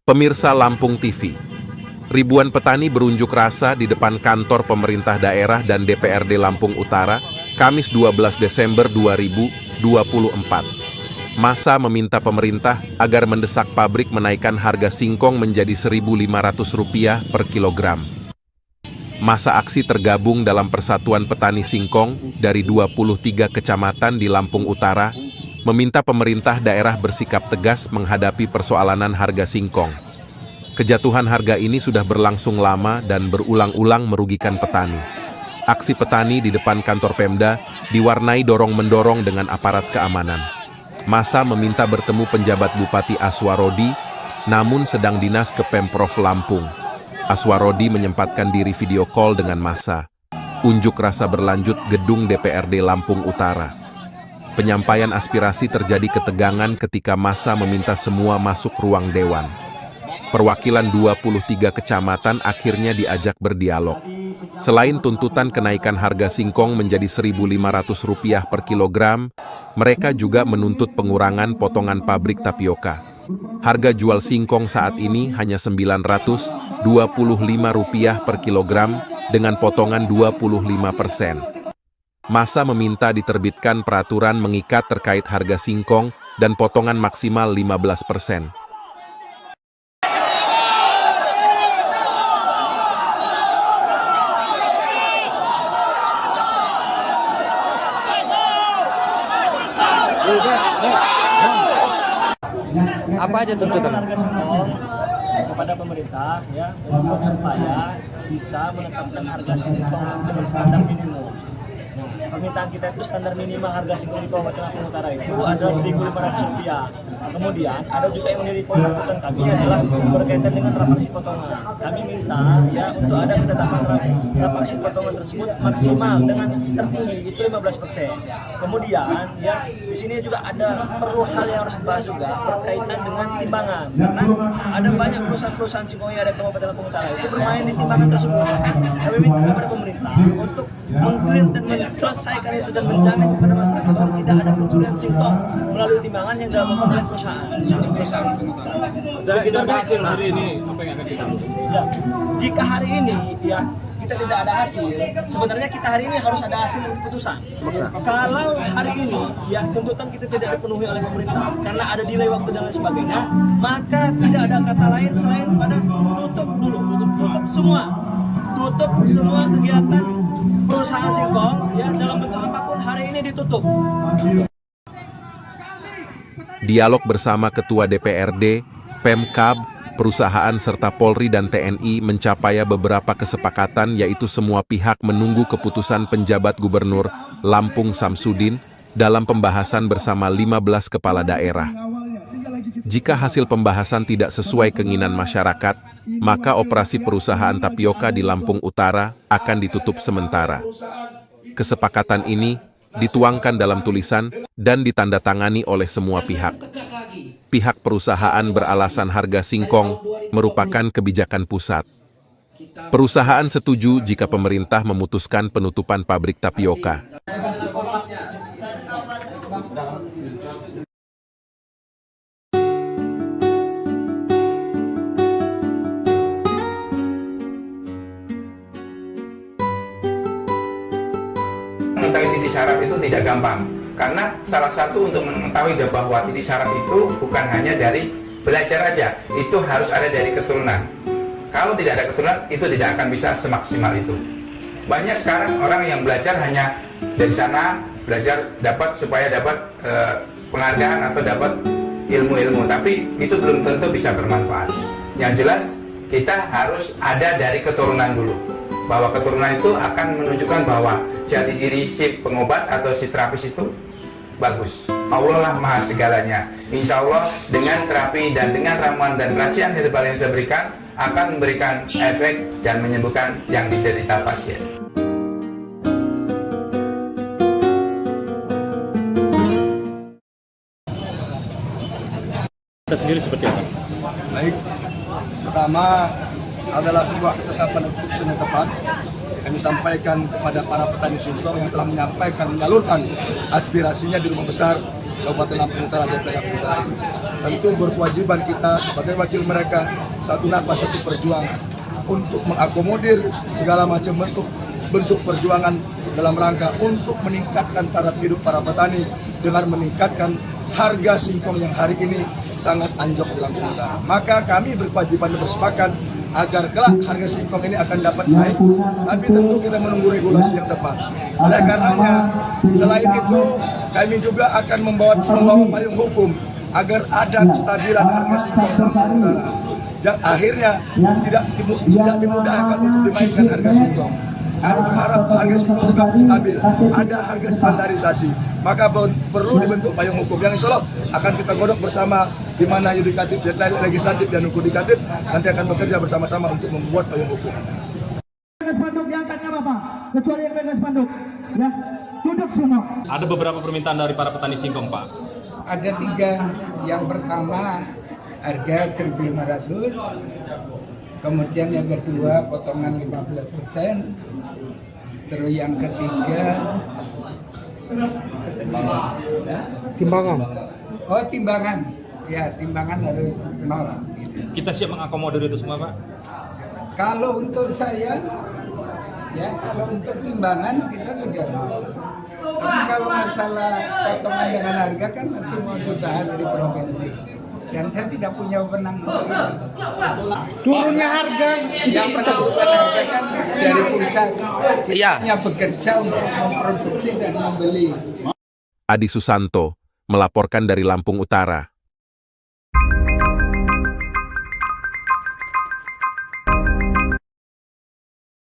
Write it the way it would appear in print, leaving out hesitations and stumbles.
Pemirsa Lampung TV, ribuan petani berunjuk rasa di depan kantor pemerintah daerah dan DPRD Lampung Utara, Kamis 12 Desember 2024. Massa meminta pemerintah agar mendesak pabrik menaikkan harga singkong menjadi Rp1.500 per kilogram. Massa aksi tergabung dalam Persatuan Petani Singkong dari 23 kecamatan di Lampung Utara, meminta pemerintah daerah bersikap tegas menghadapi persoalan harga singkong. Kejatuhan harga ini sudah berlangsung lama dan berulang-ulang merugikan petani. Aksi petani di depan kantor Pemda diwarnai dorong-mendorong dengan aparat keamanan. Massa meminta bertemu penjabat Bupati Aswarodi, namun sedang dinas ke Pemprov Lampung. Aswarodi menyempatkan diri video call dengan massa. Unjuk rasa berlanjut gedung DPRD Lampung Utara. Penyampaian aspirasi terjadi ketegangan ketika massa meminta semua masuk ruang dewan. Perwakilan 23 kecamatan akhirnya diajak berdialog. Selain tuntutan kenaikan harga singkong menjadi Rp1.500 per kilogram, mereka juga menuntut pengurangan potongan pabrik tapioka. Harga jual singkong saat ini hanya Rp925 per kilogram dengan potongan 25%. Massa meminta diterbitkan peraturan mengikat terkait harga singkong dan potongan maksimal 15%. Apa aja tuntutan? Harga singkong kepada pemerintah ya untuk supaya bisa menetapkan harga singkong dengan standar minimum. Nah, permintaan kita itu standar minimal harga singkong di Kabupaten Lampung Utara itu adalah Rp1.500. Kemudian ada juga yang menjadi poin tuntutan kami adalah berkaitan dengan rapaksi potongan. Kami minta ya untuk ada ketetapan rapaksi potongan tersebut maksimal dengan tertinggi itu 15%. Kemudian ya di sini juga ada perlu hal yang harus dibahas juga berkaitan dengan timbangan, karena ada banyak perusahaan-perusahaan singkong yang ada di Kabupaten Lampung Utara itu bermain di timbangan tersebut. Kami minta kepada pemerintah untuk mengclear dan selesaikan itu dan menjamin kepada masyarakat bahwa tidak ada pencurian singkong melalui timbangan yang dilakukan oleh perusahaan. Hasil hari ini apa yang akan dilakukan? Ya, jika hari ini ya kita tidak ada hasil, sebenarnya kita hari ini harus ada hasil dan keputusan. Kalau hari ini ya tuntutan kita tidak dipenuhi oleh pemerintah karena ada delay waktu dan lain sebagainya, maka tidak ada kata lain selain pada tutup dulu, tutup semua kegiatan perusahaan singkong ya dalam bentuk apapun hari ini ditutup. Dialog bersama Ketua DPRD, Pemkab, perusahaan serta Polri dan TNI mencapai beberapa kesepakatan, yaitu semua pihak menunggu keputusan penjabat Gubernur Lampung Samsudin dalam pembahasan bersama 15 kepala daerah. Jika hasil pembahasan tidak sesuai keinginan masyarakat, maka operasi perusahaan tapioka di Lampung Utara akan ditutup sementara. Kesepakatan ini dituangkan dalam tulisan dan ditandatangani oleh semua pihak. Pihak perusahaan beralasan harga singkong merupakan kebijakan pusat. Perusahaan setuju jika pemerintah memutuskan penutupan pabrik tapioka. Mengetahui titik saraf itu tidak gampang, karena salah satu untuk mengetahui bahwa titik saraf itu bukan hanya dari belajar aja, itu harus ada dari keturunan. Kalau tidak ada keturunan, itu tidak akan bisa semaksimal itu. Banyak sekarang orang yang belajar hanya dari sana, belajar supaya dapat penghargaan atau dapat ilmu-ilmu, tapi itu belum tentu bisa bermanfaat. Yang jelas, kita harus ada dari keturunan dulu. Bahwa keturunan itu akan menunjukkan bahwa jati diri si pengobat atau si terapis itu bagus. Allah lah maha segalanya. Insya Allah dengan terapi dan dengan ramuan dan racian herbal yang saya berikan akan memberikan efek dan menyembuhkan yang diderita pasien. Anda sendiri seperti apa? Baik, pertama adalah sebuah ketetapan keputusan yang tepat. Kami sampaikan kepada para petani singkong yang telah menyalurkan aspirasinya di Rumah Besar Kabupaten Lampung Utara DPR Utara ini. Tentu berkewajiban kita sebagai wakil mereka satu napas satu perjuangan untuk mengakomodir segala macam bentuk perjuangan dalam rangka untuk meningkatkan taraf hidup para petani dengan meningkatkan harga singkong yang hari ini sangat anjlok di Lampung Utara. Maka kami berkewajiban dan bersepakat agar kelak harga singkong ini akan dapat naik, tapi tentu kita menunggu regulasi yang tepat. Oleh karenanya, selain itu kami juga akan membawa payung hukum agar ada kestabilan harga singkong di Lampung Utara. Dan akhirnya tidak dimudahkan untuk dinaikkan harga singkong. Kami berharap harga singkong tetap stabil, ada harga standarisasi. Maka perlu dibentuk payung hukum yang insya Allah akan kita godok bersama, di mana yudikatif, legislatif dan yudikatif nanti akan bekerja bersama-sama untuk membuat payung hukum. Spanduk diangkatnya Bapak, kecuali yang pegang spanduk, ya duduk semua. Ada beberapa permintaan dari para petani singkong, Pak. Ada 3. Yang pertama harga 1.500, kemudian yang kedua potongan 15%, terus yang ketiga Timbangan. oh timbangan, ya timbangan harus 0 gitu. Kita siap mengakomodir itu semua, Pak. Kalau untuk saya, ya kalau untuk timbangan kita sudah 0. Tapi kalau masalah potongan dengan harga kan masih mau dibahas di provinsi. Dan saya tidak punya wewenang untuk itu. Turunnya harga Yang menentukan harga kan dari pusat. Kita hanya bekerja untuk memproduksi dan membeli. Adi Susanto melaporkan dari Lampung Utara.